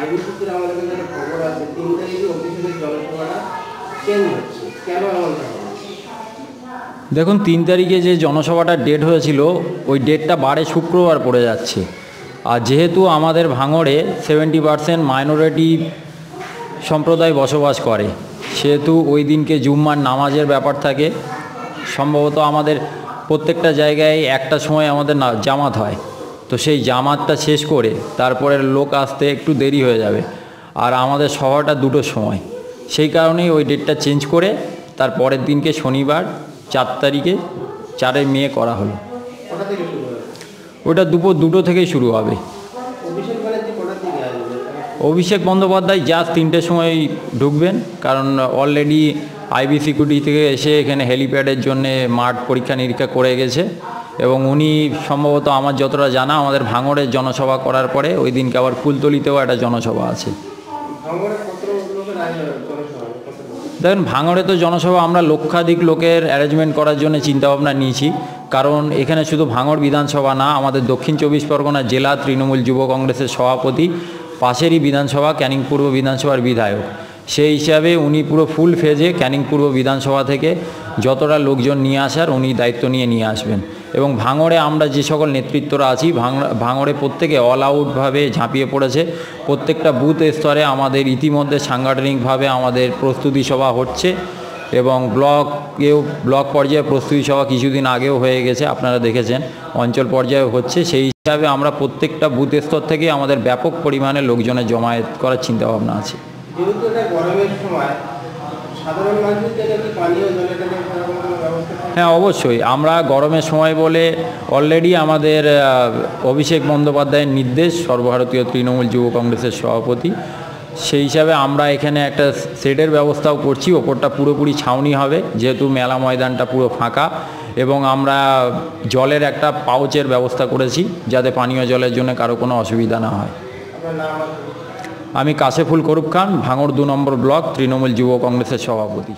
আইবিসির আমাদের কাছে একটা খবর আছে 3 তারিখে অফিসিয়ালি জনসভাটা চেঞ্জ হচ্ছে, কেন এমনটা হবে? দেখুন, 3 তারিখে যে জনসভাটার ডেট হয়েছিল ওই ডেটটা বারে শুক্রবার পড়ে যাচ্ছে। আর যেহেতু আমাদের ভাঙড়ে 70% মাইনরিটি সম্প্রদায় বসবাস করে, সেহেতু ওই দিনকে জুম্মার নামাজের ব্যাপার থাকে। সম্ভবত আমাদের প্রত্যেকটা জায়গায় একটা সময় আমাদের জামাত হয়, তো সেই জামাতটা শেষ করে তারপরে লোক আসতে একটু দেরি হয়ে যাবে। আর আমাদের সভাটা 2টোর সময়, সেই কারণেই ওই ডেটটা চেঞ্জ করে তার পরের দিনকে শনিবার 4 তারিখে 4 মে করা হলো। কটা থেকে শুরু হবে? ওটা দুপুর 2টো থেকেই শুরু হবে। অভিষেক ব্যানার্জি কটা থেকে আসবে? অভিষেক বন্দ্যোপাধ্যায় জাস্ট 3টের সময় ঢুকবেন, কারণ অলরেডি আইবি সিকিউরিটি থেকে এসে এখানে হেলিপ্যাডের জন্য মাঠ পরীক্ষা নিরীক্ষা করে গেছে। এবং উনি সম্ভবত আমার যতটা জানা আমাদের ভাঙড়ের জনসভা করার পরে ওই দিনকে আবার কুলতলিতেও একটা জনসভা আছে। দেখেন, ভাঙড়ে তো জনসভা আমরা লক্ষাধিক লোকের অ্যারেঞ্জমেন্ট করার জন্য চিন্তাভাবনা নিয়েছি, কারণ এখানে শুধু ভাঙড় বিধানসভা না, আমাদের দক্ষিণ 24 পরগনা জেলা তৃণমূল যুব কংগ্রেসের সভাপতি, পাশেরই বিধানসভা ক্যানিং পূর্ব বিধানসভার বিধায়ক। সেই হিসাবে উনি পুরো ফুল ফেজে ক্যানিং পূর্ব বিধানসভা থেকে যতটা লোকজন নিয়ে আসার উনি দায়িত্ব নিয়ে আসবেন। এবং ভাঙড়ে আমরা যে সকল নেতৃত্বরা আছি, ভাঙড়ে প্রত্যেকে অল আউটভাবে ঝাঁপিয়ে পড়েছে। প্রত্যেকটা বুথ স্তরে আমাদের ইতিমধ্যে সাংগঠনিকভাবে আমাদের প্রস্তুতি সভা হচ্ছে এবং ব্লক পর্যায়ে প্রস্তুতি সভা কিছুদিন আগেও হয়ে গেছে, আপনারা দেখেছেন। অঞ্চল পর্যায়ে হচ্ছে। সেই হিসাবে আমরা প্রত্যেকটা বুথ স্তর থেকে আমাদের ব্যাপক পরিমাণে লোকজনের জমায়েত করার চিন্তাভাবনা আছে। যেহেতু এটা গরমের সময়, সাধারণ মানুষের জন্য কি পানীয় জলের ব্যবস্থা? হ্যাঁ, অবশ্যই। আমরা গরমের সময় বলে অলরেডি আমাদের অভিষেক বন্দ্যোপাধ্যায়ের নির্দেশ, সর্বভারতীয় তৃণমূল যুব কংগ্রেসের সভাপতি, সেই হিসাবে আমরা এখানে একটা শেডের ব্যবস্থাও করছি। ওপরটা পুরোপুরি ছাউনি হবে, যেহেতু মেলা ময়দানটা পুরো ফাঁকা। এবং আমরা জলের একটা পাউচের ব্যবস্থা করেছি, যাতে পানীয় জলের জন্য কারো কোনো অসুবিধা না হয়। আমি কাশেফুল করুব খান, ভাঙড় 2 নম্বর ব্লক তৃণমূল যুব কংগ্রেসের সভাপতি।